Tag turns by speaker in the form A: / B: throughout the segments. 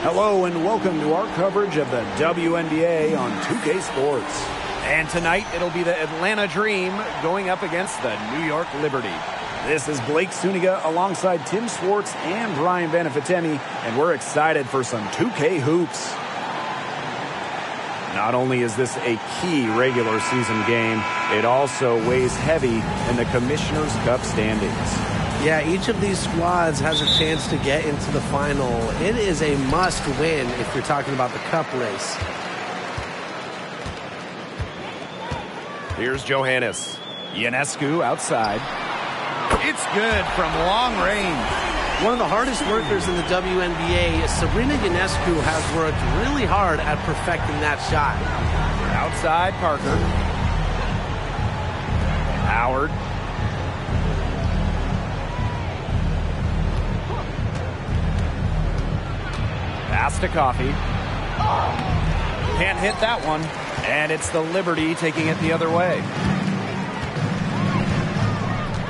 A: Hello and welcome to our coverage of the WNBA on 2K Sports. And tonight it'll be the Atlanta Dream going up against the New York Liberty. This is Blake Suniga alongside Tim Swartz and Brian Benefitemi, and we're excited for some 2K hoops. Not only is this a key regular season game, it also weighs heavy in the Commissioner's Cup standings.
B: Yeah, each of these squads has a chance to get into the final. It is a must-win if you're talking about the cup race.
A: Here's Johannes. Ionescu outside. It's good from long range.
B: One of the hardest workers in the WNBA, Sabrina Ionescu, has worked really hard at perfecting that shot.
A: Outside, Parker. Howard. Pass to Coffee. Can't hit that one. And it's the Liberty taking it the other way.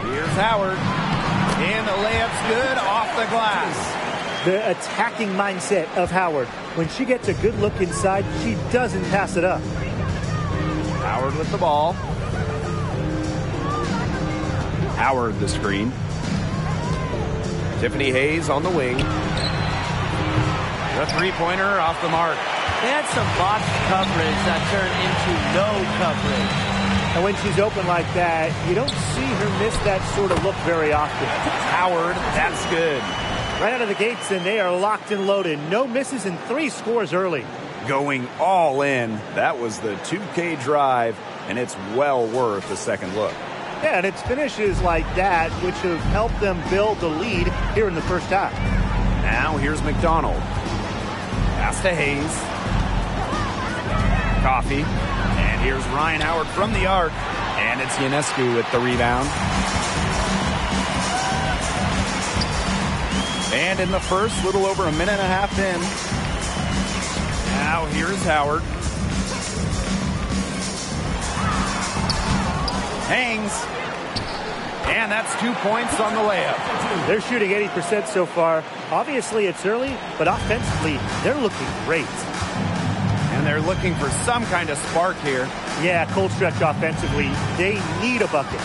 A: Here's Howard. And the layup's good off the glass.
C: The attacking mindset of Howard. When she gets a good look inside, she doesn't pass it up.
A: Howard with the ball. Howard the screen. Tiffany Hayes on the wing. The three-pointer off the mark.
D: They had some botched coverage that turned into no coverage.
C: And when she's open like that, you don't see her miss that sort of look very often.
A: Howard, that's good.
C: Right out of the gates, and they are locked and loaded. No misses and 3 scores early.
A: Going all in. That was the 2K drive, and it's well worth a second look.
C: Yeah, and it's finishes like that which have helped them build the lead here in the first half.
A: Now here's McDonald. Pass to Hayes. Coffee. And here's Ryan Howard from the arc. And it's Ionescu with the rebound. And in the first, little over a minute and a half in. Now here's Howard. Hangs. And that's 2 points on the layup.
C: They're shooting 80% so far. Obviously, it's early, but offensively, they're looking great.
A: And they're looking for some kind of spark here.
C: Yeah, cold stretch offensively. They need a bucket.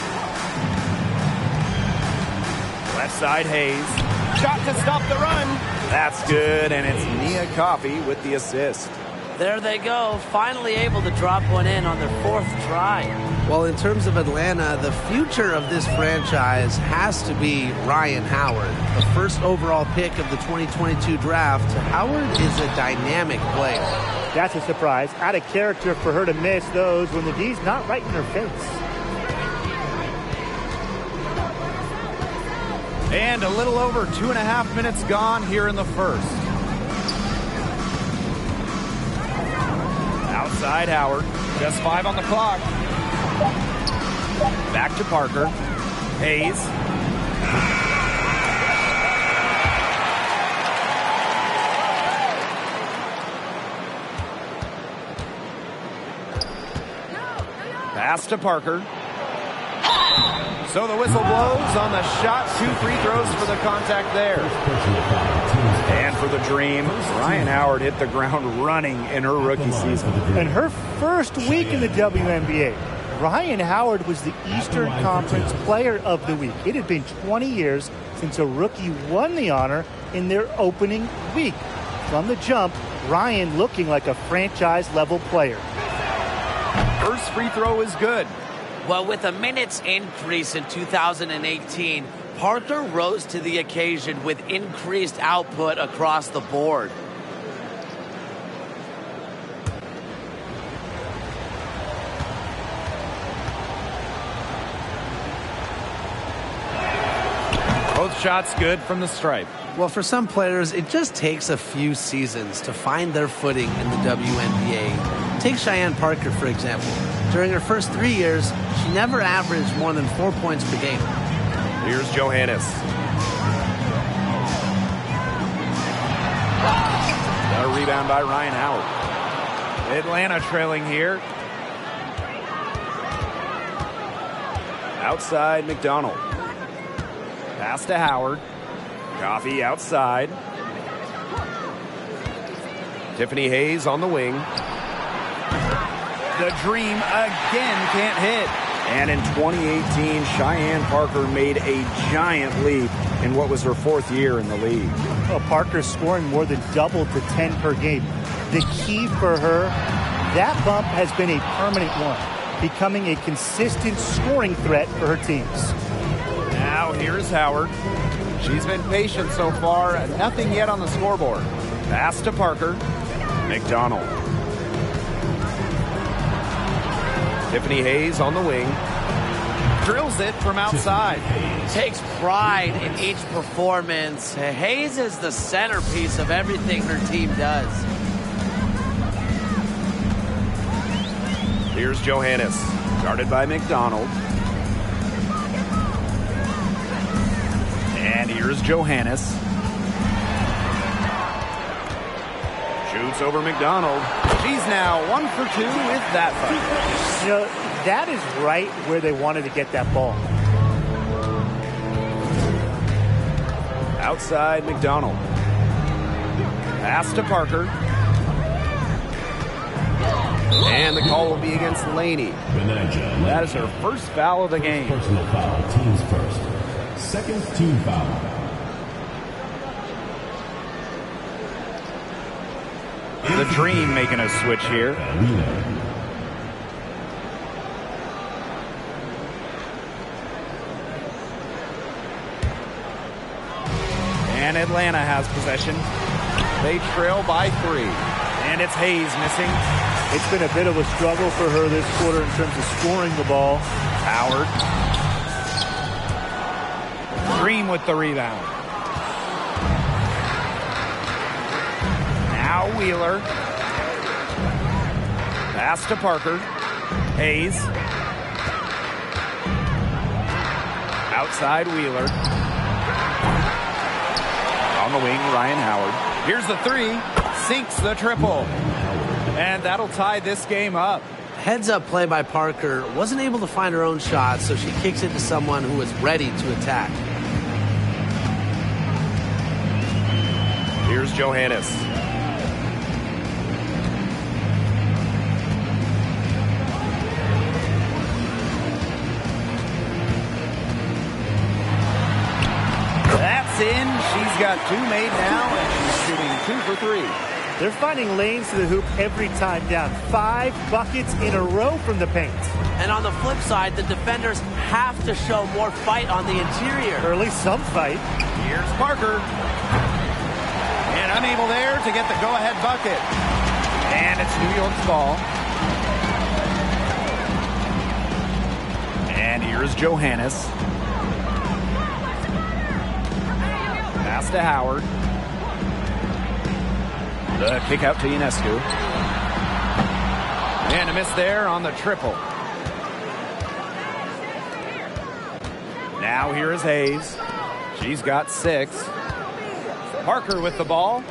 A: Left side, Hayes. Shot to stop the run. That's good, and it's Nia Coffee with the assist.
D: There they go, finally able to drop one in on their 4th try.
B: Well, in terms of Atlanta, the future of this franchise has to be Ryan Howard. The first overall pick of the 2022 draft, Howard is a dynamic player.
C: That's a surprise. Out of character for her to miss those when the D's not right in her face.
A: And a little over 2.5 minutes gone here in the first. Outside Howard. Just 5 on the clock. Back to Parker. Hayes. Pass to Parker. So the whistle blows on the shot. 2 free throws for the contact there. And for the Dream, Ryan Howard hit the ground running in her rookie season.
C: In her first week in the WNBA, Ryan Howard was the Eastern Conference Player of the Week. It had been 20 years since a rookie won the honor in their opening week. From the jump, Ryan looking like a franchise-level player.
A: First free throw is good.
D: Well, with a minutes increase in 2018, Parker rose to the occasion with increased output across the board.
A: Both shots good from the stripe.
B: Well, for some players, it just takes a few seasons to find their footing in the WNBA. Take Cheyenne Parker, for example. During her first 3 years, she never averaged more than 4 points per game.
A: Here's Johannes. A rebound by Ryan Howard. Atlanta trailing here. Outside McDonald. Pass to Howard. Coffee outside. Tiffany Hayes on the wing. The dream again can't hit. And in 2018, Cheyenne Parker made a giant leap in what was her 4th year in the league.
C: Well, Parker's scoring more than double to 10 per game. The key for her, that bump has been a permanent one, becoming a consistent scoring threat for her teams.
A: Now here's Howard. She's been patient so far. Nothing yet on the scoreboard. Pass to Parker. McDonald. Tiffany Hayes on the wing. Drills it from outside.
D: Takes pride in each performance. Hayes is the centerpiece of everything her team does.
A: Here's Johannes. Guarded by McDonald. And here's Johannes. Shoots over McDonald. She's now 1 for 2 with that fight.
C: You know, that is right where they wanted to get that ball.
A: Outside McDonald. Pass to Parker. And the call will be against Laney. That is her first foul of the game.
E: Personal foul, teams first. Second team foul.
A: The Dream making a switch here. And Atlanta has possession. They trail by 3. And it's Hayes missing.
C: It's been a bit of a struggle for her this quarter in terms of scoring the ball.
A: Howard. Dream with the rebound. Now Wheeler. Pass to Parker. Hayes. Outside Wheeler. On the wing, Ryan Howard. Here's the 3. Sinks the triple. And that'll tie this game up.
B: Heads-up play by Parker. Wasn't able to find her own shot, so she kicks it to someone who was ready to attack.
A: Here's Johannes. That's in. She's got 2 made now, and she's shooting 2 for 3.
C: They're finding lanes to the hoop every time down. 5 buckets in a row from the paint.
D: And on the flip side, the defenders have to show more fight on the interior.
C: Or at least some fight.
A: Here's Parker. And unable there to get the go-ahead bucket. And it's New York's ball. And here's Johannes. Pass to Howard. The kick out to Ionescu. And a miss there on the triple. Now here is Hayes. She's got 6. Parker with the ball.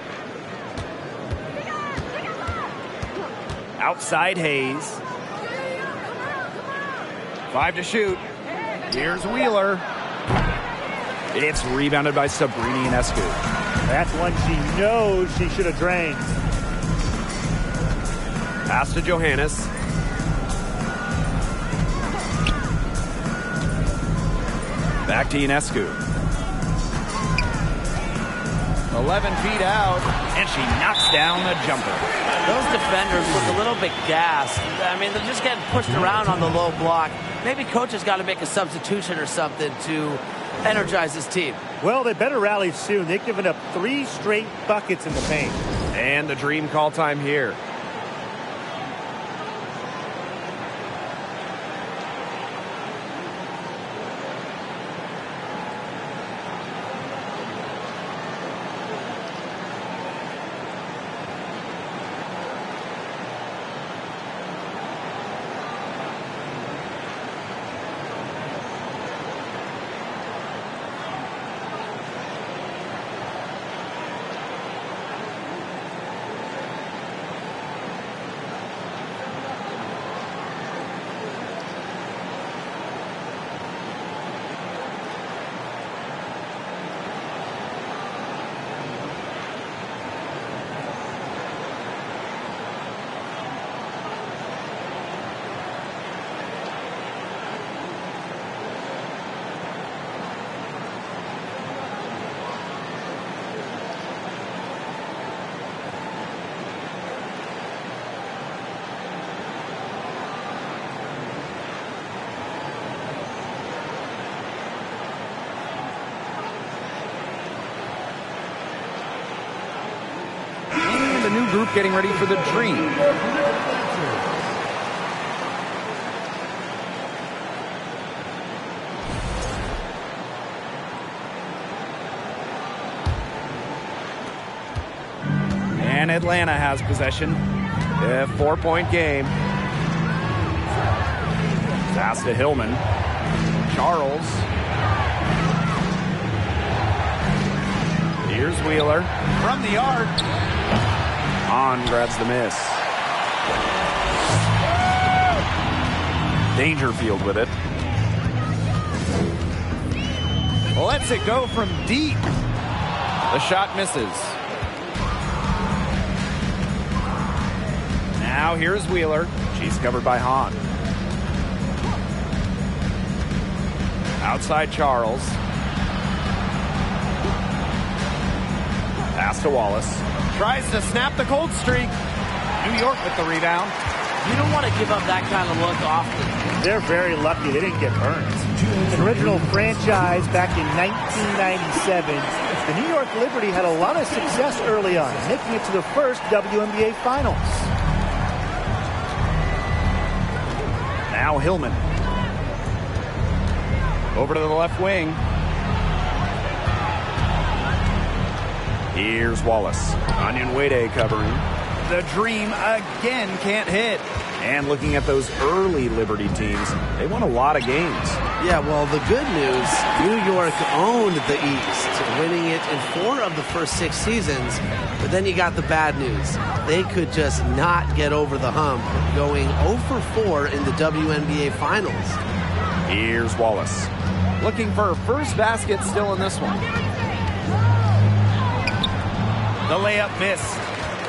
A: Outside Hayes. 5 to shoot. Here's Wheeler. It's rebounded by Sabrina Ionescu.
C: That's one she knows she should have drained.
A: Pass to Johannes. Back to Ionescu. 11 feet out, and she knocks down the jumper.
D: Those defenders look a little bit gassed. I mean, they're just getting pushed around on the low block. Maybe coach has got to make a substitution or something to energize his team.
C: Well, they better rally soon. They've given up 3 straight buckets in the paint.
A: And the Dream call time here. new group getting ready for the Dream. And Atlanta has possession. A 4-point game. Pass to Hillman. Charles. Here's Wheeler from the arc. Hahn grabs the miss. Dangerfield with it. Lets it go from deep. The shot misses. Now here's Wheeler. She's covered by Hahn. Outside Charles. Pass to Wallace. Tries to snap the cold streak. New York with the rebound.
D: You don't want to give up that kind of look often.
C: They're very lucky they didn't get burned. An original franchise back in 1997, the New York Liberty had a lot of success early on, making it to the first WNBA Finals.
A: Now Hillman. Over to the left wing. Here's Wallace. Onyenwere covering. The Dream again can't hit. And looking at those early Liberty teams, they won a lot of games.
B: Yeah, well, the good news, New York owned the East, winning it in 4 of the first 6 seasons. But then you got the bad news. They could just not get over the hump, going 0 for 4 in the WNBA Finals.
A: Here's Wallace. Looking for her first basket still in this one. The layup missed.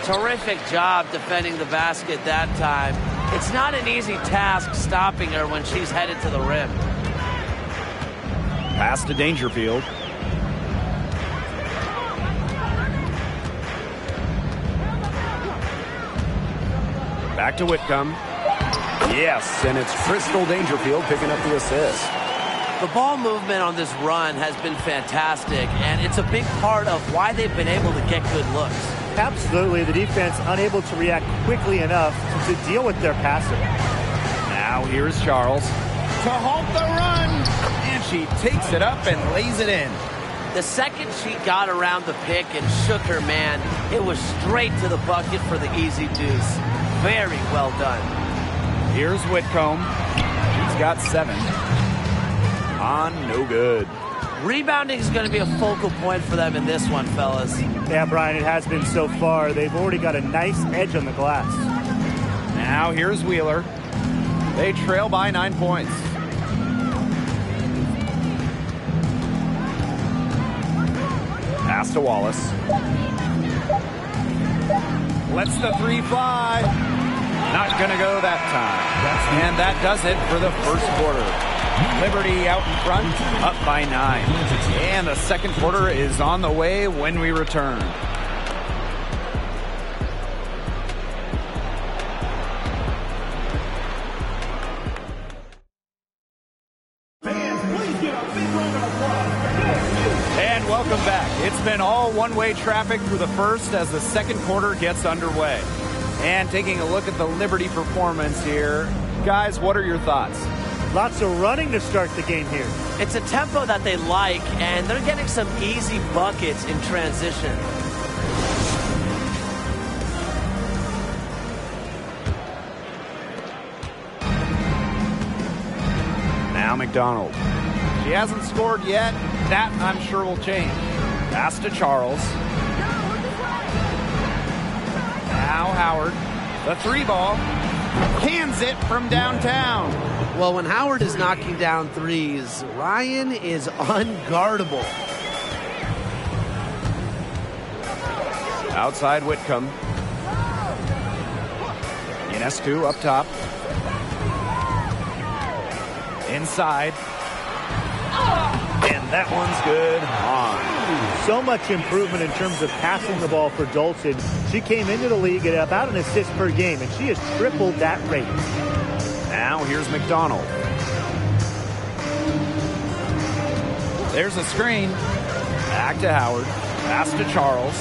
D: Terrific job defending the basket that time. It's not an easy task stopping her when she's headed to the rim.
A: Pass to Dangerfield. Back to Whitcomb. Yes, and it's Crystal Dangerfield picking up the assist.
D: The ball movement on this run has been fantastic, and it's a big part of why they've been able to get good looks.
C: Absolutely, the defense unable to react quickly enough to deal with their passer.
A: Now here's Charles to halt the run, and she takes it up and lays it in.
D: The second she got around the pick and shook her man, it was straight to the bucket for the easy deuce. Very well done.
A: Here's Whitcomb. She's got 7. No good.
D: Rebounding is going to be a focal point for them in this one, fellas.
C: Yeah, Brian, it has been so far. They've already got a nice edge on the glass.
A: Now here's Wheeler. They trail by 9 points. Pass to Wallace. Lets the 3 fly. Not going to go that time. And that does it for the first quarter. Liberty out in front, up by 9. And the second quarter is on the way when we return. And welcome back. It's been all one-way traffic through the first as the second quarter gets underway. And taking a look at the Liberty performance here, guys, what are your thoughts?
C: Lots of running to start the game here.
D: It's a tempo that they like, and they're getting some easy buckets in transition.
A: Now McDonald. She hasn't scored yet. That, I'm sure, will change. Pass to Charles. Now Howard. The 3 ball. Cans it from downtown.
B: Well, when Howard is knocking down threes, Ryan is unguardable.
A: Outside Whitcomb. Ionescu up top. Inside. And that one's good on.
C: So much improvement in terms of passing the ball for Dolson. She came into the league at about an assist per game, and she has tripled that rate.
A: Now here's McDonald. There's a screen. Back to Howard. Pass to Charles.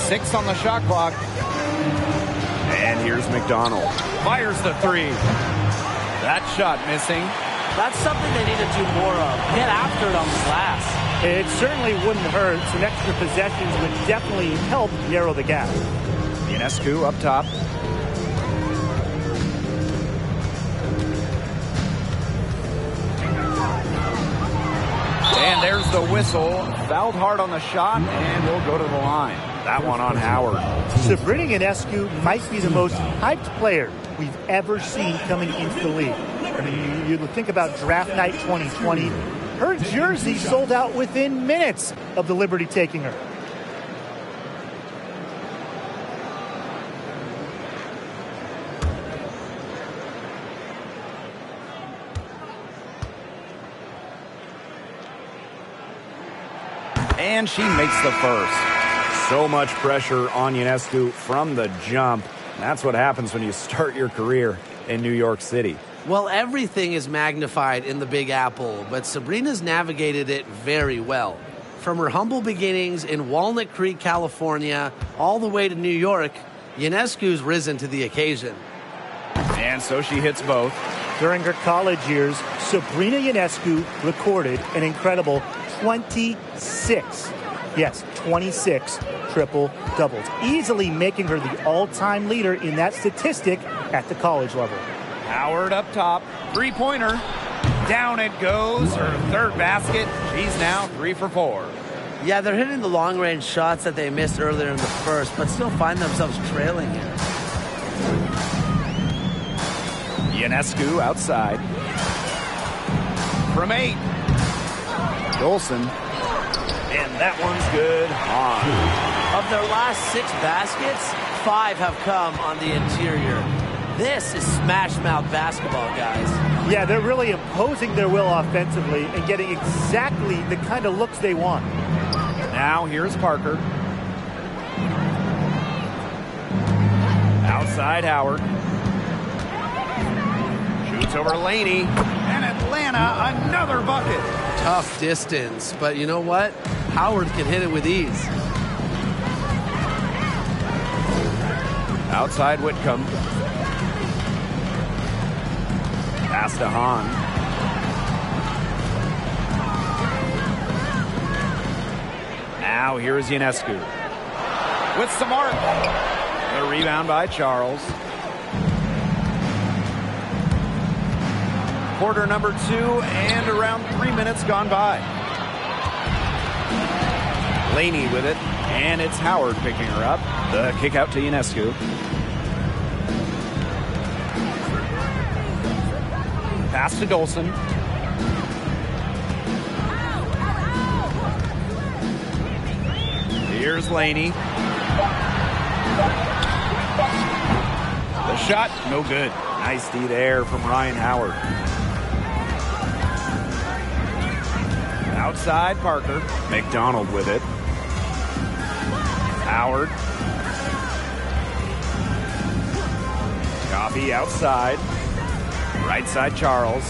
A: 6 on the shot clock. And here's McDonald. Fires the 3. That shot missing.
D: That's something they need to do more of. Get after it on the glass.
C: It certainly wouldn't hurt. Some extra possessions would definitely help narrow the gap.
A: Ionescu up top. And there's the whistle. Fouled hard on the shot, and we'll go to the line. That one on Howard.
C: Sabrina Ionescu might be the most hyped player we've ever seen coming into the league. I mean, you think about draft night 2020. Her jersey sold out within minutes of the Liberty taking her.
A: And she makes the first. So much pressure on Ionescu from the jump. That's what happens when you start your career in New York City.
B: Well, everything is magnified in the Big Apple, but Sabrina's navigated it very well. From her humble beginnings in Walnut Creek, California, all the way to New York, Ionescu's risen to the occasion.
A: And so she hits both.
C: During her college years, Sabrina Ionescu recorded an incredible 26. Yes, 26 triple-doubles, easily making her the all-time leader in that statistic at the college level.
A: Howard up top. Three-pointer. Down it goes. Her third basket. She's now 3 for 4.
D: Yeah, they're hitting the long-range shots that they missed earlier in the first, but still find themselves trailing here.
A: Ionescu outside. From 8. Dolson. And that one's good. On.
D: Of their last 6 baskets, 5 have come on the interior. This is smash-mouth basketball, guys.
C: Yeah, they're really imposing their will offensively and getting exactly the kind of looks they want.
A: Now here's Parker. Outside Howard. Shoots over Laney. And Atlanta, another bucket.
B: Tough distance, but you know what? Howard can hit it with ease.
A: Outside Whitcomb. Pass to Hahn. Now here's Ionescu. With some arc. The rebound by Charles. Quarter number 2 and around 3 minutes gone by. Laney with it, and it's Howard picking her up. The kick out to Ionescu. Pass to Dolson. Here's Laney. The shot, no good. Nice D there from Ryan Howard. Outside Parker. McDonald with it. Howard. Coffee outside. Right side Charles.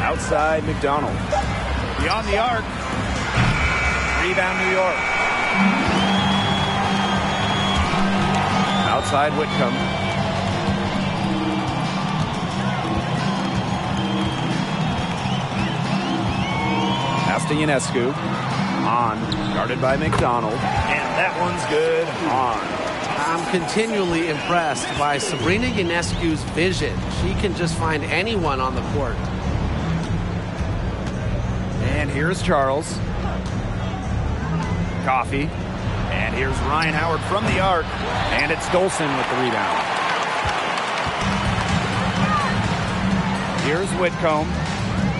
A: Outside McDonald. Beyond the arc. Rebound New York. Outside Whitcomb. Pass to Ionescu. On. Guarded by McDonald. And that one's good. On.
B: I'm continually impressed by Sabrina Ionescu's vision. She can just find anyone on the court.
A: And here's Charles. Coffee. And here's Ryan Howard from the arc. And it's Dolson with the rebound. Here's Whitcomb.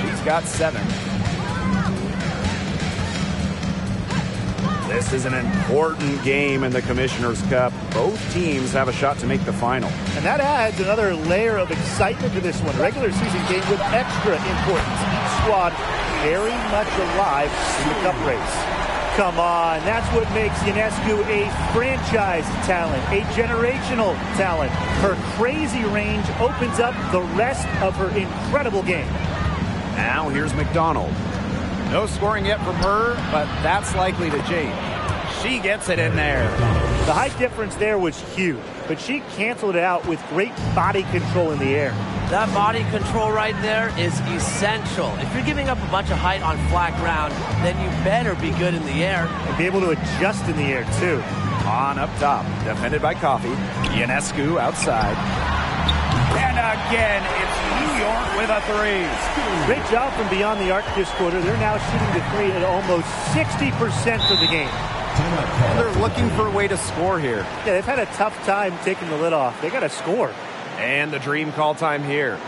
A: She's got 7. This is an important game in the Commissioner's Cup. Both teams have a shot to make the final.
C: And that adds another layer of excitement to this one. Regular season game with extra importance. Each squad very much alive in the cup race. Come on, that's what makes Ionescu a franchise talent, a generational talent. Her crazy range opens up the rest of her incredible game.
A: Now here's McDonald. No scoring yet from her, but that's likely to change. She gets it in there.
C: The height difference there was huge, but she canceled it out with great body control in the air.
D: That body control right there is essential. If you're giving up a bunch of height on flat ground, then you better be good in the air.
C: And be able to adjust in the air, too.
A: On up top, defended by Coffey. Ionescu outside. And again, it's New York with a three.
C: Great job from beyond the arc this quarter. They're now shooting the three at almost 60% for the game.
A: They're looking for a way to score here.
C: Yeah, they've had a tough time taking the lid off. They got to score.
A: And the dream call time here.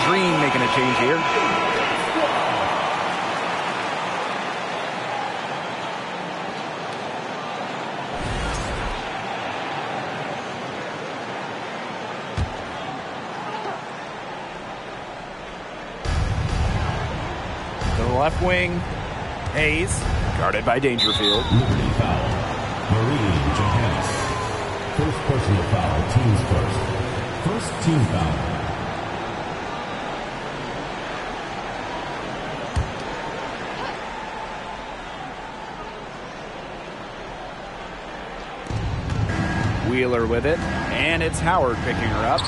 A: Dream making a change here. To the left wing, Hayes, guarded by Dangerfield.
E: Liberty foul. Marie Johannes. First personal foul, team's first. First team foul.
A: Wheeler with it, and it's Howard picking her up.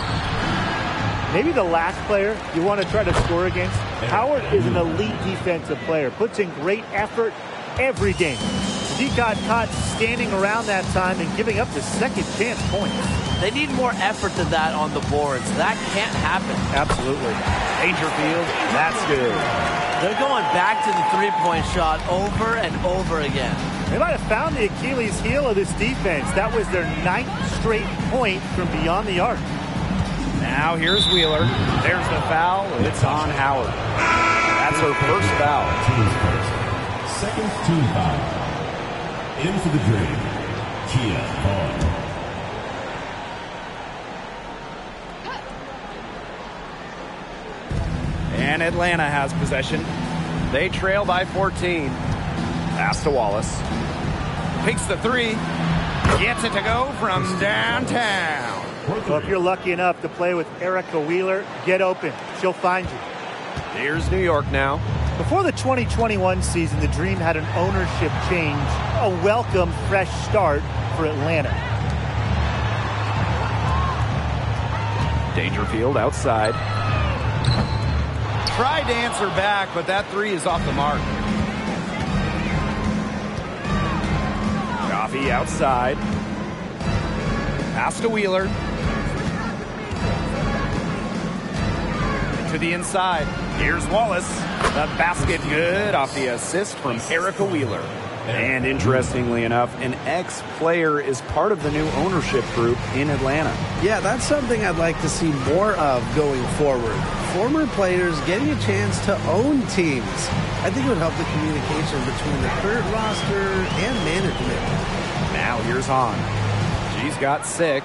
C: Maybe the last player you want to try to score against. Howard is an elite defensive player, puts in great effort every game. He got caught standing around that time and giving up the second chance points.
D: They need more effort than that on the boards. That can't happen.
C: Absolutely.
A: Dangerfield, that's good.
D: They're going back to the three-point shot over and over again.
C: They might have found the Achilles heel of this defense. That was their 9th straight point from beyond the arc.
A: Now here's Wheeler. There's the foul. It's on Howard. That's her first foul.
E: Team's first. Second team foul. In for the dream. Kia Vaughn.
A: And Atlanta has possession. They trail by 14. Pass to Wallace. Takes the three. Gets it to go from downtown.
C: Well, if you're lucky enough to play with Erica Wheeler, get open. She'll find you.
A: Here's New York now.
C: Before the 2021 season, the Dream had an ownership change, a welcome fresh start for Atlanta.
A: Dangerfield outside. Tried to answer back, but that three is off the mark. Coffey outside. Pass to Wheeler. To the inside. Here's Wallace. The basket good off the assist from Erica Wheeler. And interestingly enough, an ex-player is part of the new ownership group in Atlanta.
B: Yeah, that's something I'd like to see more of going forward. Former players getting a chance to own teams. I think it would help the communication between the current roster and management.
A: Now here's Hahn. She's got 6.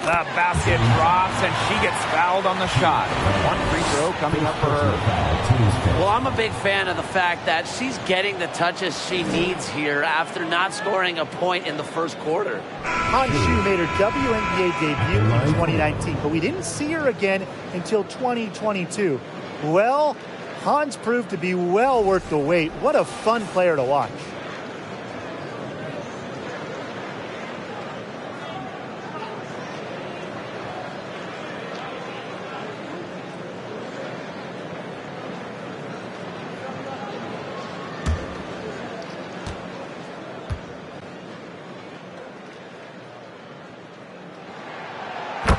A: The basket drops, and she gets fouled on the shot. One free throw coming up for her.
D: Well, I'm a big fan of the fact that she's getting the touches she needs here after not scoring a point in the first quarter.
C: Han Shu made her WNBA debut in 2019, but we didn't see her again until 2022. Well, Han's proved to be well worth the wait. What a fun player to watch.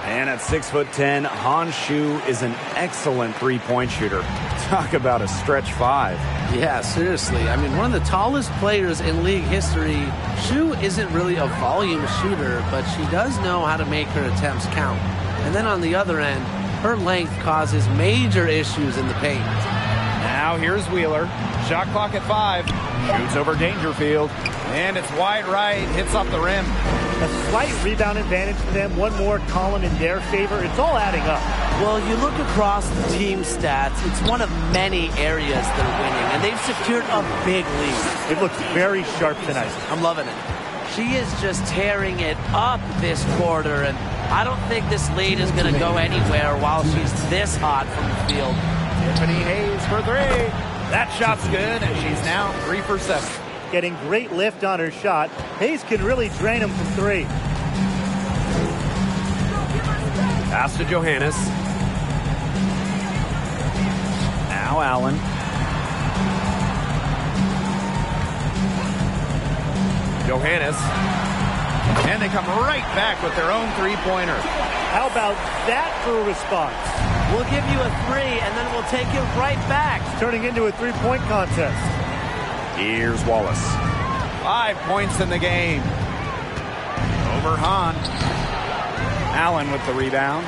A: And at 6'10", Han Shu is an excellent three-point shooter. Talk about a stretch five.
B: Yeah, seriously. I mean, one of the tallest players in league history. Shu isn't really a volume shooter, but she does know how to make her attempts count. And then on the other end, her length causes major issues in the paint.
A: Now here's Wheeler. Shot clock at 5. Shoots over Dangerfield. And it's wide right. Hits off the rim.
C: A slight rebound advantage for them. One more column in their favor. It's all adding up.
D: Well, you look across the team stats, it's one of many areas they're winning, and they've secured a big lead.
C: It looks very sharp tonight.
D: I'm loving it. She is just tearing it up this quarter, and I don't think this lead is going to go anywhere while she's this hot from the field.
A: Tiffany Hayes for 3. That shot's good, and she's now 3 for 7.
C: Getting great lift on her shot. Hayes can really drain him from 3.
A: Pass to Johannes. Now Allen. Johannes. And they come right back with their own three-pointer.
C: How about that for a response?
D: We'll give you a 3, and then we'll take you right back.
C: It's turning into a three-point contest.
A: Here's Wallace. 5 points in the game. Over Han. Allen with the rebound.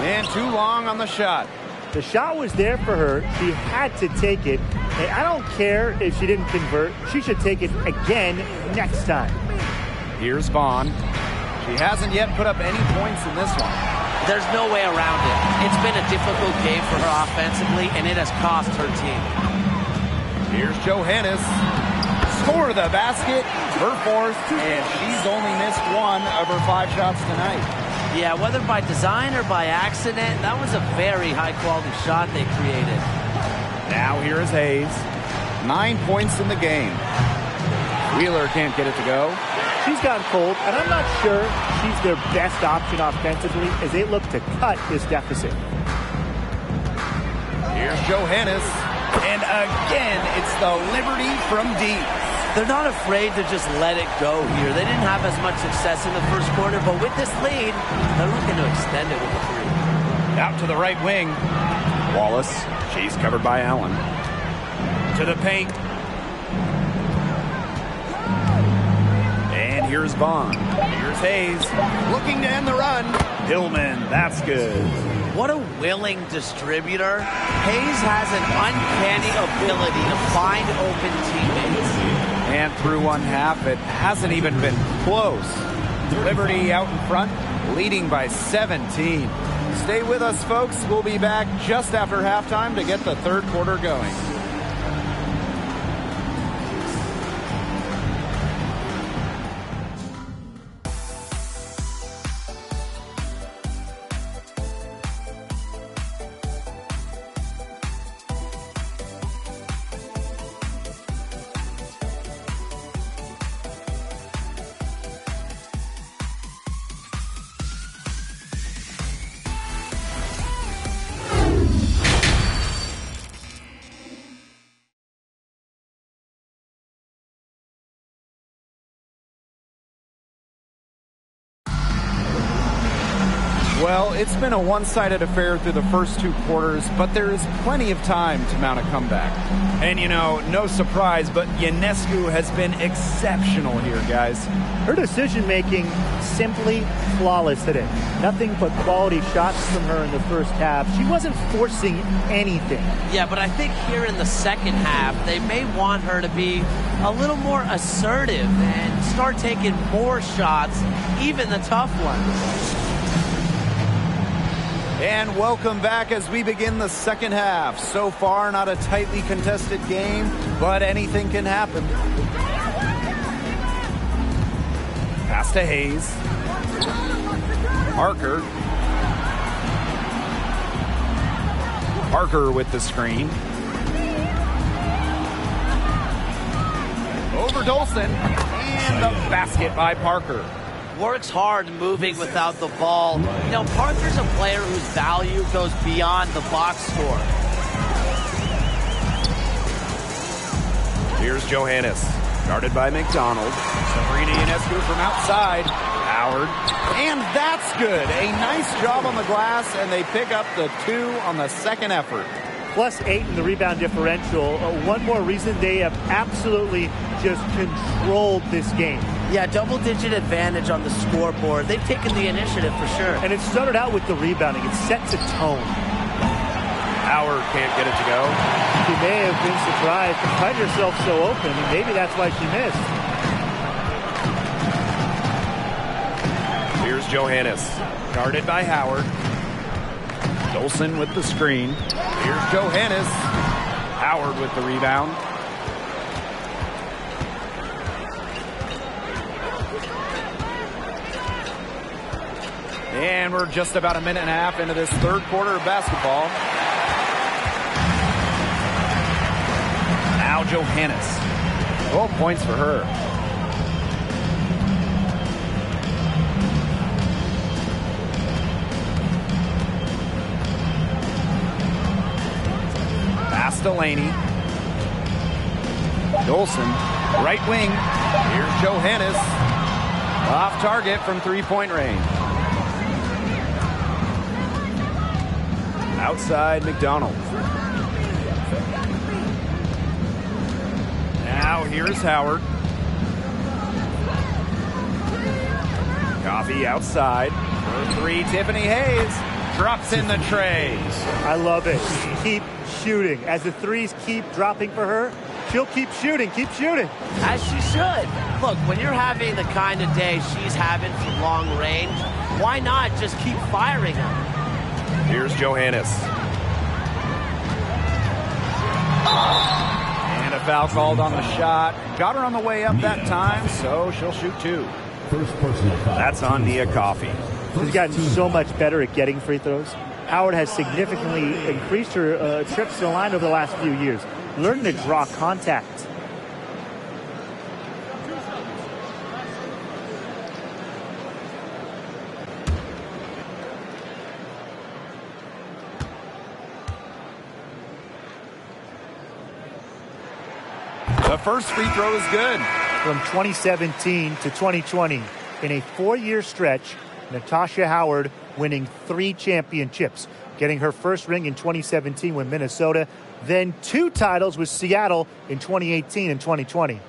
A: And too long on the shot.
C: The shot was there for her. She had to take it. And I don't care if she didn't convert. She should take it again next time.
A: Here's Vaughn. She hasn't yet put up any points in this one.
D: There's no way around it. It's been a difficult game for her offensively, and it has cost her team.
A: Here's Johannes. Score the basket, her 4th, and she's only missed 1 of her 5 shots tonight.
D: Yeah, whether by design or by accident, that was a very high-quality shot they created.
A: Now here is Hayes. 9 points in the game. Wheeler can't get it to go.
C: She's gotten cold, and I'm not sure she's their best option offensively as they look to cut this deficit.
A: Here's Johannes. And again, it's the Liberty from deep.
D: They're not afraid to just let it go here. They didn't have as much success in the first quarter, but with this lead, they're looking to extend it with a 3.
A: Out to the right wing. Wallace. She's covered by Allen. To the paint. And here's Vaughn. Here's Hayes. Looking to end the run. Hillman. That's good.
D: What a willing distributor. Hayes has an uncanny ability to find open teammates.
A: And through one half, it hasn't even been close. Liberty out in front, leading by 17. Stay with us, folks. We'll be back just after halftime to get the third quarter going. Well, it's been a one-sided affair through the first 2 quarters, but there is plenty of time to mount a comeback. And, you know, no surprise, but Ionescu has been exceptional here, guys.
C: Her decision-making simply flawless today. Nothing but quality shots from her in the first half. She wasn't forcing anything.
D: Yeah, but I think here in the second half, they may want her to be a little more assertive and start taking more shots, even the tough ones.
A: And welcome back as we begin the second half. So far, not a tightly contested game, but anything can happen. Pass to Hayes. Parker with the screen. Over Dolson. And the basket by Parker.
D: Works hard moving without the ball. You know, Parker's a player whose value goes beyond the box score.
A: Here's Johannes, guarded by McDonald. Sabrina Ionescu from outside. Howard, and that's good. A nice job on the glass, and they pick up the 2 on the second effort.
C: +8 in the rebound differential. One more reason they have absolutely just controlled this game.
D: Yeah, double-digit advantage on the scoreboard. They've taken the initiative for sure.
C: And it started out with the rebounding. It sets a tone.
A: Howard can't get it to go.
C: She may have been surprised to find herself so open, and maybe that's why she missed.
A: Here's Johannes, guarded by Howard. Dolson with the screen. Here's Johannes. Howard with the rebound. And we're just about a minute and a half into this third quarter of basketball. Now Johannes. 12 points for her. Pass to Laney. Dolson, right wing. Here's Johannes. Off target from three-point range. Outside McDonald. Now here's Howard. Coffee outside. For 3, Tiffany Hayes. Drops in the tray.
C: I love it. Keep shooting. As the threes keep dropping for her, she'll keep shooting. Keep shooting.
D: As she should. Look, when you're having the kind of day she's having from long range, why not just keep firing them?
A: Here's Johannes. And a foul called on the shot. Got her on the way up that time, so she'll shoot 2.
E: First personal foul.
A: That's on Nia Coffey.
C: She's gotten so much better at getting free throws. Howard has significantly increased her trips to the line over the last few years, learning to draw contact.
A: The first free throw is good.
C: From 2017 to 2020, in a 4-year stretch, Natasha Howard winning 3 championships, getting her first ring in 2017 with Minnesota, then 2 titles with Seattle in 2018 and 2020.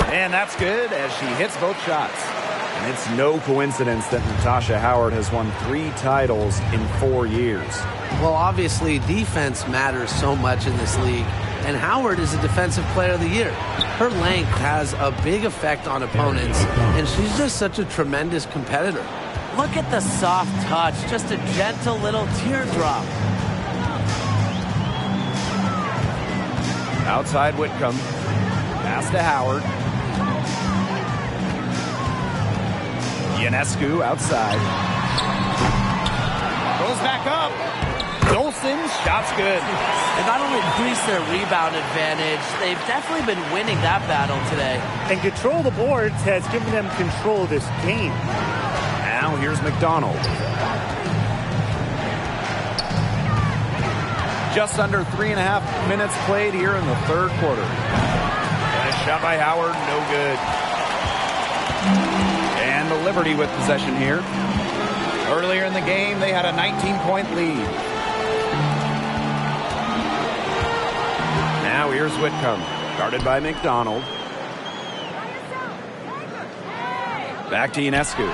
A: And that's good as she hits both shots. And it's no coincidence that Natasha Howard has won 3 titles in 4 years.
B: Well, obviously, defense matters so much in this league, and Howard is a Defensive Player of the Year. Her length has a big effect on opponents, and she's just such a tremendous competitor.
D: Look at the soft touch, just a gentle little teardrop.
A: Outside Whitcomb. Pass to Howard. Ionescu outside. Goes back up. Dolson, shot's good.
D: They not only increased their rebound advantage, they've definitely been winning that battle today.
C: And control of the boards has given them control of this game.
A: Now here's McDonald. Just under 3.5 minutes played here in the third quarter. And a shot by Howard, no good. Liberty with possession here. Earlier in the game, they had a 19-point lead. Now here's Whitcomb, guarded by McDonald. Back to Ionescu.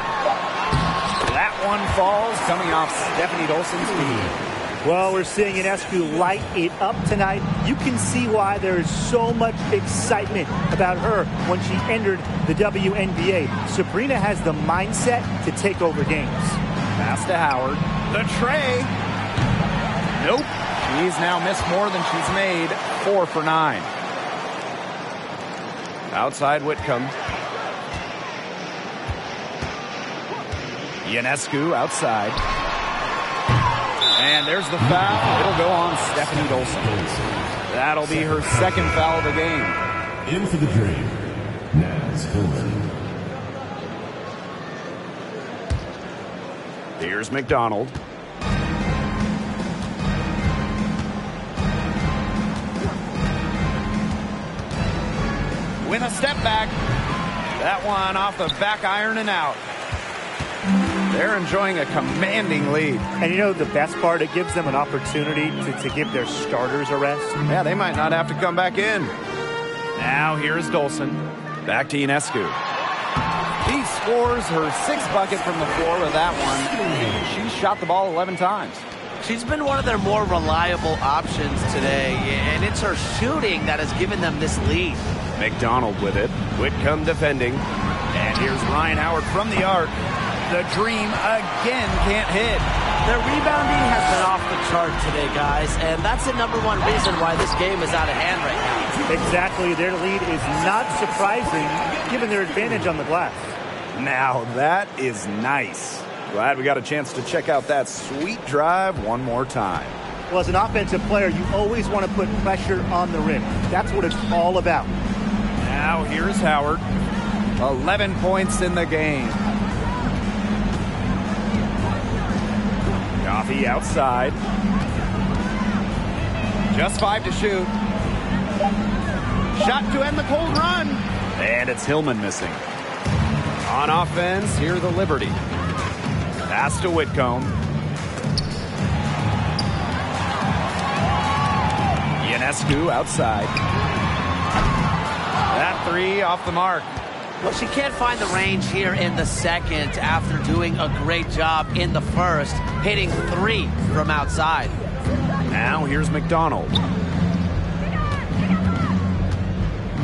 A: That one falls, coming off Stephanie Dolson's feet.
C: Well, we're seeing Ionescu light it up tonight. You can see why there is so much excitement about her when she entered the WNBA. Sabrina has the mindset to take over games.
A: Pass to Howard. The tray. Nope. She's now missed more than she's made. 4 for 9. Outside Whitcomb. Ionescu outside. And there's the foul. It'll go on Stephanie Dolson. That'll be her second foul of the game.
E: In for the Dream, Naz Hillman.
A: Here's McDonald. With a step back. That one off the back iron and out. They're enjoying a commanding lead.
C: And you know the best part? It gives them an opportunity to give their starters a rest.
A: Yeah, they might not have to come back in. Now here's Dolson. Back to Ionescu. She scores her 6th bucket from the floor with that one. She shot the ball 11 times.
D: She's been one of their more reliable options today, and it's her shooting that has given them this lead.
A: McDonald with it. Whitcomb defending. And here's Ryan Howard from the arc. The Dream again can't hit.
D: Their rebounding has been off the chart today, guys, and that's the #1 reason why this game is out of hand right now.
C: Exactly. Their lead is not surprising, given their advantage on the glass.
A: Now that is nice. Glad we got a chance to check out that sweet drive one more time.
C: Well, as an offensive player, you always want to put pressure on the rim. That's what it's all about.
A: Now here's Howard. 11 points in the game. Coffee outside. Just 5 to shoot. Shot to end the cold run. And it's Hillman missing. On offense, here the Liberty. Pass to Whitcomb. Ionescu outside. That 3 off the mark.
D: Well, she can't find the range here in the second after doing a great job in the first, hitting 3 from outside.
A: Now here's McDonald.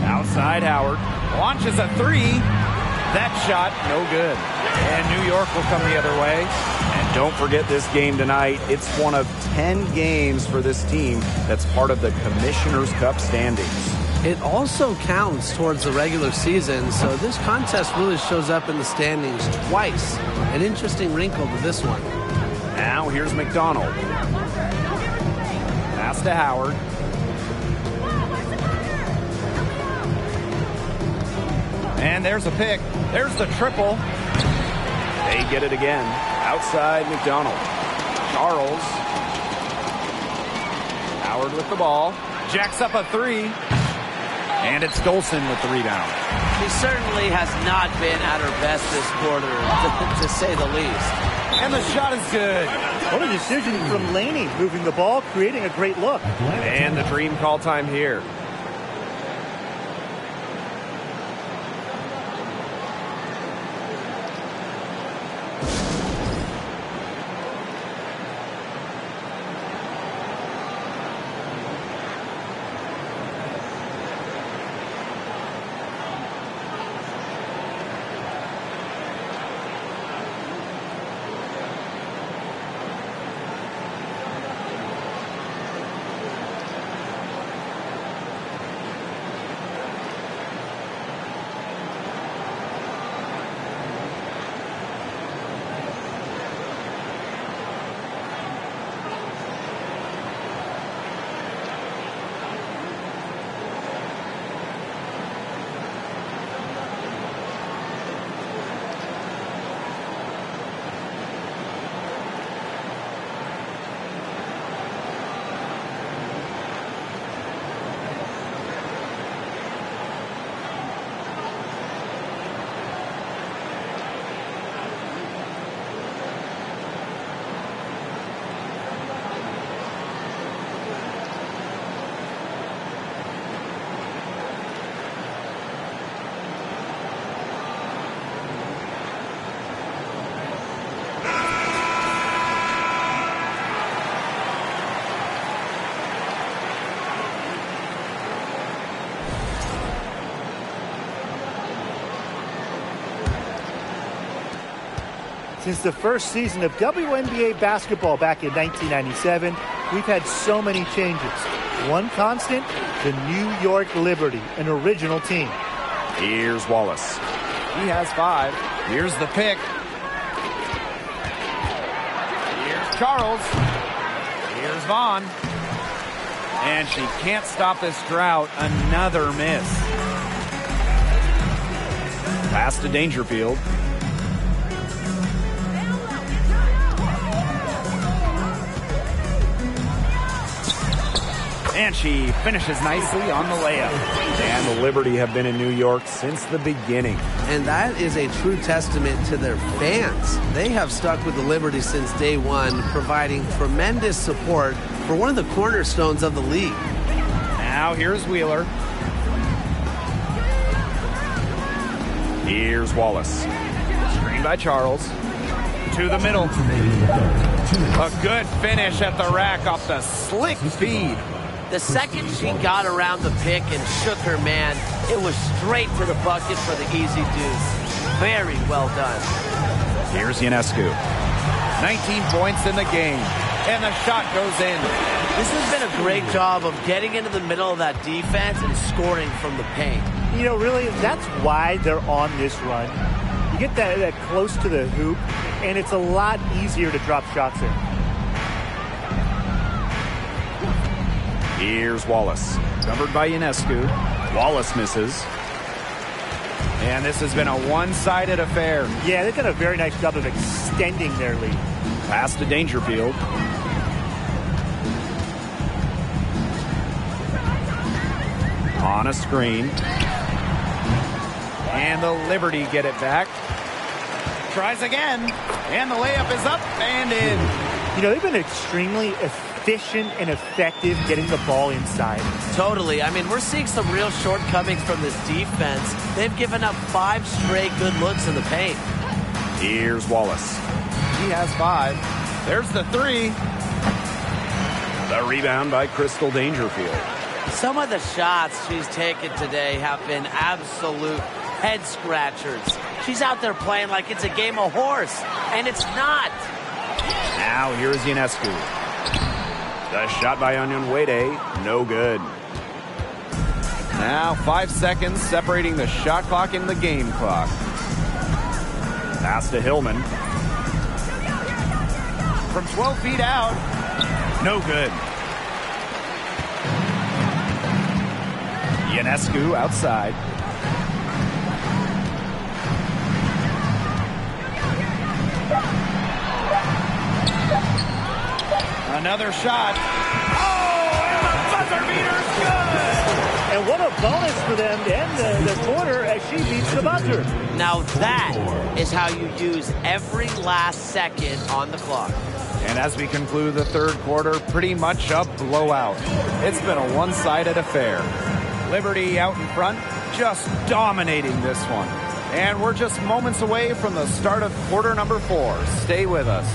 A: Outside Howard. Launches a 3. That shot, no good. And New York will come the other way. And don't forget this game tonight. It's one of 10 games for this team that's part of the Commissioner's Cup standings.
B: It also counts towards the regular season, so this contest really shows up in the standings twice. An interesting wrinkle to this one.
A: Now here's McDonald. Pass to Howard. And there's a pick. There's the triple. They get it again. Outside McDonald. Charles. Howard with the ball. Jacks up a 3. And it's Dolson with the rebound.
D: She certainly has not been at her best this quarter, to say the least.
A: And the shot is good.
C: What a decision from Laney, moving the ball, creating a great look.
A: And the Dream call time here.
C: Since the first season of WNBA basketball back in 1997, we've had so many changes. One constant, the New York Liberty, an original team.
A: Here's Wallace. He has 5. Here's the pick. Here's Charles. Here's Vaughn. And she can't stop this drought. Another miss. Pass to Dangerfield. And she finishes nicely on the layup. And the Liberty have been in New York since the beginning.
B: And that is a true testament to their fans. They have stuck with the Liberty since day one, providing tremendous support for one of the cornerstones of the league.
A: Now here's Wheeler. Here's Wallace. Screen by Charles. To the middle. A good finish at the rack off the slick feed.
D: The second she got around the pick and shook her man, it was straight to the bucket for the easy deuce. Very well done.
A: Here's Ionescu. 19 points in the game, and the shot goes in.
D: This has been a great job of getting into the middle of that defense and scoring from the paint.
C: You know, really, that's why they're on this run. You get that close to the hoop, and it's a lot easier to drop shots in.
A: Here's Wallace. Covered by Ionescu. Wallace misses. And this has been a one-sided affair.
C: Yeah, they've done a very nice job of extending their lead.
A: Pass to Dangerfield. On a screen. And the Liberty get it back. Tries again. And the layup is up and in.
C: You know, they've been extremely efficient and effective getting the ball inside.
D: Totally. I mean, we're seeing some real shortcomings from this defense. They've given up 5 straight good looks in the paint.
A: Here's Wallace. He has 5. There's the 3. The rebound by Crystal Dangerfield.
D: Some of the shots she's taken today have been absolute head scratchers. She's out there playing like it's a game of horse, and it's not.
A: Now here's Ionescu. The shot by Onyenwere, no good. Now 5 seconds separating the shot clock and the game clock. Pass to Hillman. From 12 feet out, no good. Ionescu outside. Another shot. Oh, and the buzzer beater's good.
C: And what a bonus for them to end the quarter as she beats the buzzer.
D: Now that is how you use every last second on the clock.
A: And as we conclude the third quarter, pretty much a blowout. It's been a one-sided affair. Liberty out in front, just dominating this one. And we're just moments away from the start of quarter number 4. Stay with us.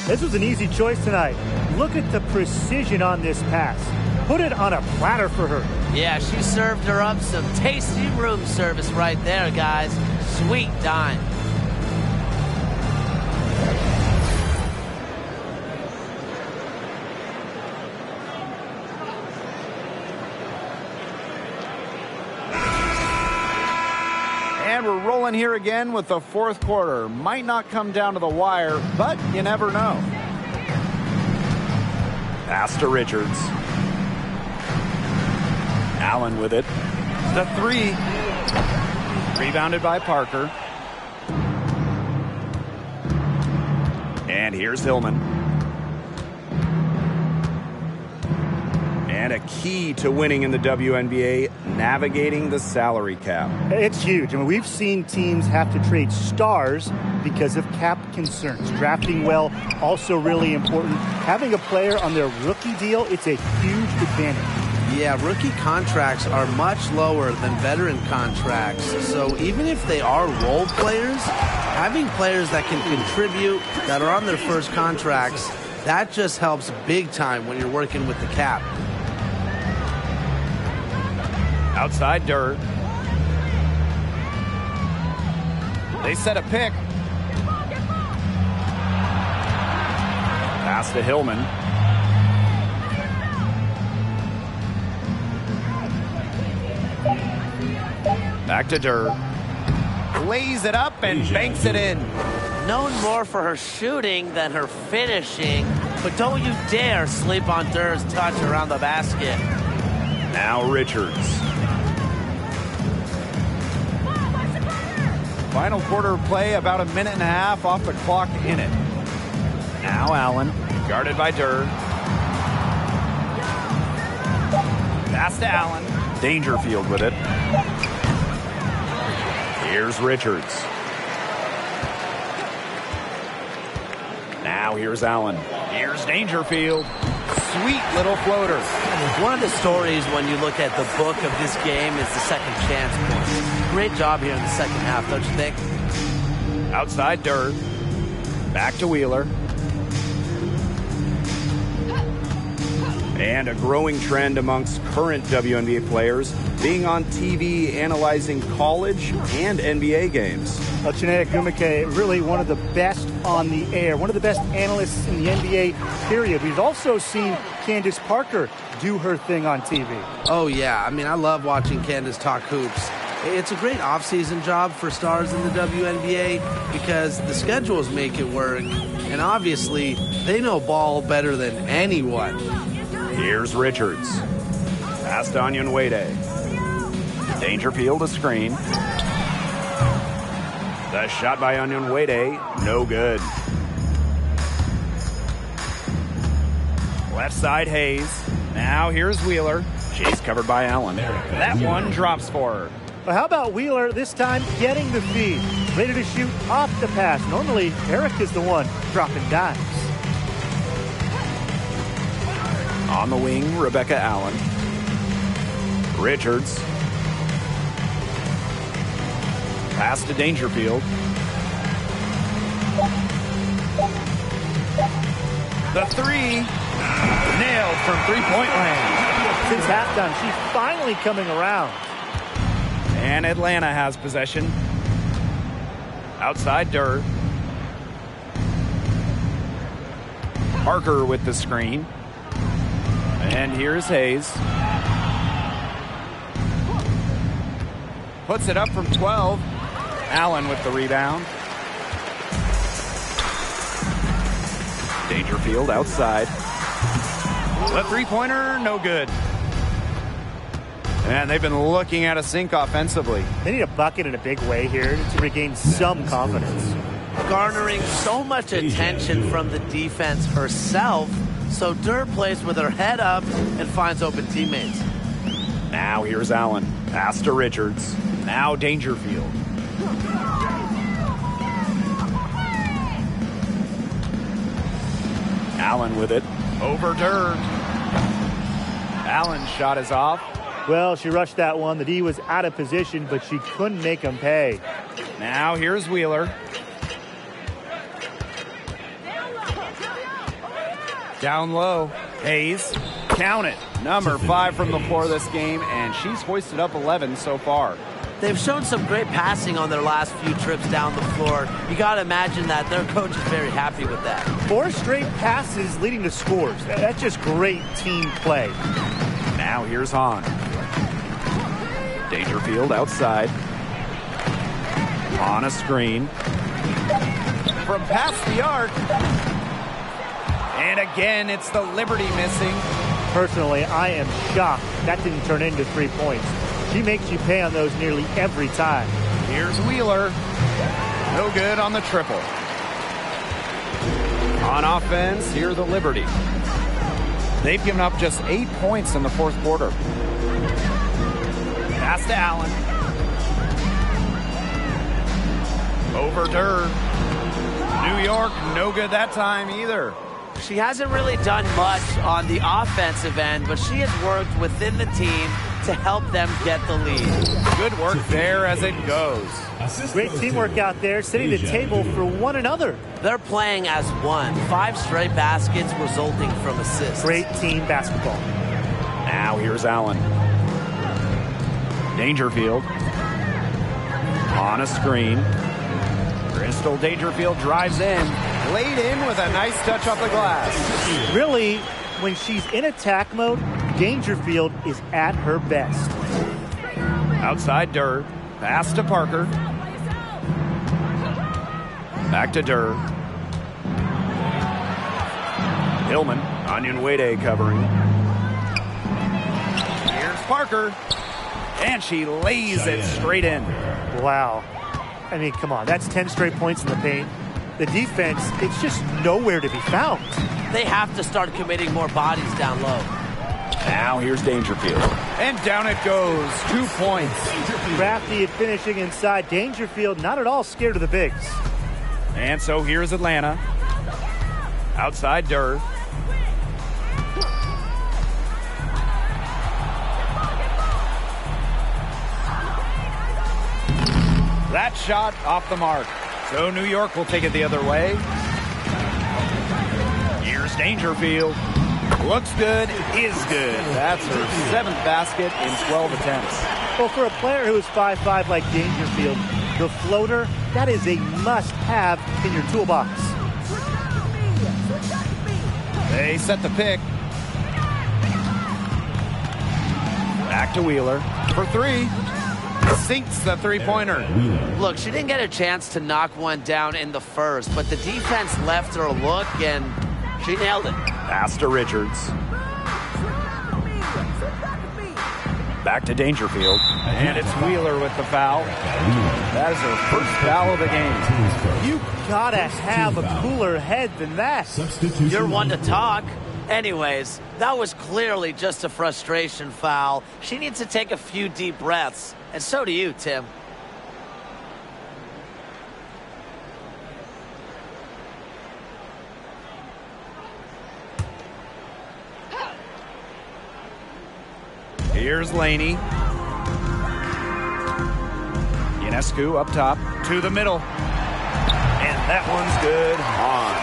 C: This was an easy choice tonight. Look at the precision on this pass. Put it on a platter for her.
D: Yeah, she served her up some tasty room service right there, guys. Sweet dime.
A: And we're rolling here again with the fourth quarter. Might not come down to the wire, but you never know. Pass to Richards. Allen with it. The 3. Rebounded by Parker. And here's Hillman. And a key to winning in the WNBA, navigating the salary cap.
C: It's huge. I mean, we've seen teams have to trade stars because of cap concerns. Drafting well, also really important. Having a player on their rookie deal, it's a huge advantage.
B: Yeah, rookie contracts are much lower than veteran contracts. So even if they are role players, having players that can contribute, that are on their first contracts, that just helps big time when you're working with the cap.
A: Outside Dirt. They set a pick. Pass to Hillman. Back to Durr. Lays it up and banks it in.
D: Known more for her shooting than her finishing, but don't you dare sleep on Durr's touch around the basket.
A: Now Richards. Final quarter of play, about a minute and a half off the clock in it. Now Allen, guarded by Durr. Pass to Allen. Dangerfield with it. Here's Richards. Now here's Allen. Here's Dangerfield. Sweet little floater.
D: One of the stories when you look at the book of this game is the second chance points. Great job here in the second half, don't you think?
A: Outside Durr. Back to Wheeler. And a growing trend amongst current WNBA players being on TV analyzing college and NBA games.
C: Well, Chiney Ogwumike, really one of the best on the air, one of the best analysts in the NBA, period. We've also seen Candace Parker do her thing on TV.
B: Oh, yeah. I mean, I love watching Candace talk hoops. It's a great off-season job for stars in the WNBA because the schedules make it work, and obviously they know ball better than anyone.
A: Here's Richards. Pass to Onyenwere. Dangerfield a screen. The shot by Onyenwere, no good. Left side Hayes. Now here's Wheeler. She's covered by Allen. That one drops for her.
C: But how about Wheeler this time getting the feed? Ready to shoot off the pass. Normally, Eric is the one dropping dimes.
A: On the wing, Rebecca Allen. Richards. Pass to Dangerfield. The three. Nailed from three-point land.
C: Since halftime, she's finally coming around.
A: And Atlanta has possession. Outside Durr. Parker with the screen. And here's Hayes. Puts it up from 12. Allen with the rebound. Dangerfield outside. The three-pointer, no good. And they've been looking at a sink offensively.
C: They need a bucket in a big way here to regain some confidence.
D: Garnering so much attention from the defense herself, so Durr plays with her head up and finds open teammates.
A: Now here's Allen. Pass to Richards. Now Dangerfield. Allen with it. Over Durr. Allen's shot is off.
C: Well, she rushed that one. The D was out of position, but she couldn't make him pay.
A: Now here's Wheeler. Down low. Hayes. Count it. Number 5 from the floor this game, and she's hoisted up 11 so far.
D: They've shown some great passing on their last few trips down the floor. You got to imagine that their coach is very happy with that.
C: 4 straight passes leading to scores. That's just great team play.
A: Now here's Hahn. Dangerfield outside. On a screen. From past the arc. And again, it's the Liberty missing.
C: Personally, I am shocked that didn't turn into 3 points. She makes you pay on those nearly every time.
A: Here's Wheeler. No good on the triple. On offense, here the Liberty. They've given up just 8 points in the fourth quarter. Pass to Allen. Over Durr. New York, no good that time either.
D: She hasn't really done much on the offensive end, but she has worked within the team to help them get the lead.
A: Good work there as it goes.
C: Great teamwork out there, setting the table for one another.
D: They're playing as one. 5 straight baskets resulting from assists.
C: Great team basketball.
A: Now here's Allen. Dangerfield. On a screen. Crystal Dangerfield drives in. Laid in with a nice touch off the glass.
C: Really, when she's in attack mode, Dangerfield is at her best.
A: Outside Durr. Pass to Parker. Back to Durr. Hillman. Onyenwede covering. Here's Parker. And she lays it straight in.
C: Wow. I mean, come on. That's 10 straight points in the paint. The defense, it's just nowhere to be found.
D: They have to start committing more bodies down low.
A: Now here's Dangerfield. And down it goes. 2 points.
C: Crafty at finishing inside. Dangerfield not at all scared of the bigs.
A: And so here's Atlanta. Outside Durr. That shot off the mark. So New York will take it the other way. Here's Dangerfield. Looks good, is good. That's her 7th basket in 12 attempts.
C: Well, for a player who is 5'5" like Dangerfield, the floater, that is a must-have in your toolbox.
A: They set the pick. Back to Wheeler for 3. Sinks the three-pointer.
D: Look, she didn't get a chance to knock one down in the first, but the defense left her a look, and she nailed it.
A: Pass to Richards. Back to Dangerfield. And it's Wheeler with the foul. That is her first foul of the game.
C: You gotta have a cooler head than that.
D: You're one to talk. Anyways, that was clearly just a frustration foul. She needs to take a few deep breaths. And so do you, Tim.
A: Here's Laney. Ionescu up top to the middle. And that one's good on.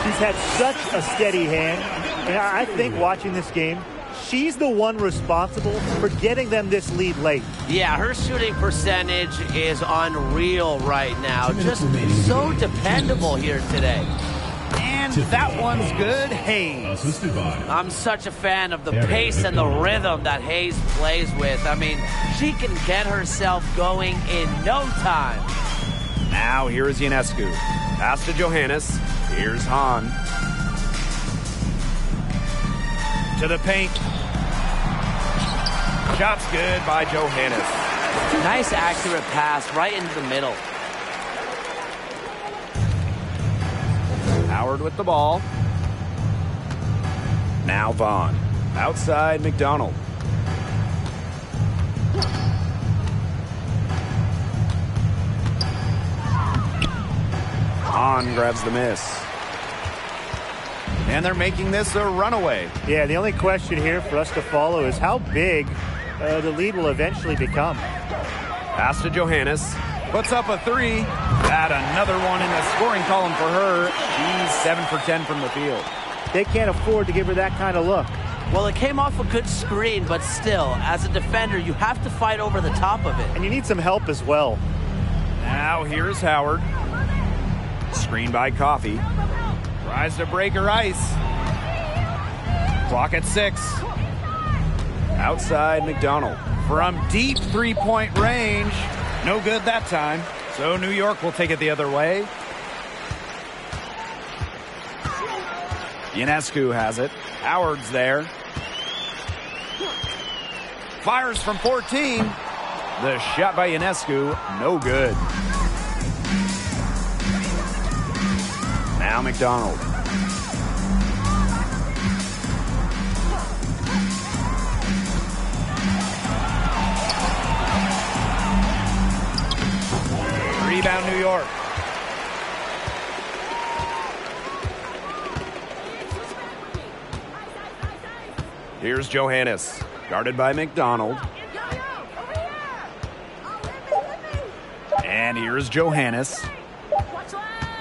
C: She's had such a steady hand. And I think watching this game, she's the one responsible for getting them this lead late.
D: Yeah, her shooting percentage is unreal right now. Just so dependable here today.
A: And that one's good. Hayes.
D: I'm such a fan of the pace and the rhythm that Hayes plays with. I mean, she can get herself going in no time.
A: Now here is Ionescu. Pass to Johannes. Here's Hahn. To the paint. Shot's good by Johannes.
D: Nice accurate pass right into the middle.
A: Howard with the ball. Now Vaughn. Outside McDonald. Hahn grabs the miss. And they're making this a runaway.
C: Yeah, the only question here for us to follow is how big the lead will eventually become.
A: Pass to Johannes. Puts up a 3. Add another one in the scoring column for her. She's 7 for 10 from the field.
C: They can't afford to give her that kind of look.
D: Well, it came off a good screen, but still, as a defender, you have to fight over the top of it.
C: And you need some help as well.
A: Now here's Howard. Screen by Coffey. Tries to break her ice. Clock at 6. Outside McDonald. From deep three-point range. No good that time. So New York will take it the other way. Ionescu has it. Howard's there. Fires from 14. The shot by Ionescu, no good. Now McDonald. Rebound New York. Here's Johannes, guarded by McDonald. And here's Johannes.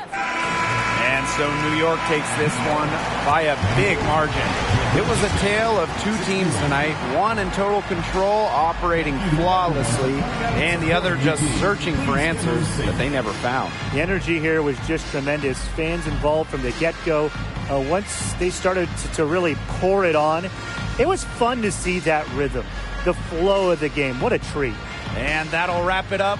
A: And so New York takes this one by a big margin. It was a tale of two teams tonight, one in total control, operating flawlessly, and the other just searching for answers that they never found.
C: The energy here was just tremendous. Fans involved from the get-go. Once they started to really pour it on, it was fun to see that rhythm, the flow of the game. What a treat.
A: And that'll wrap it up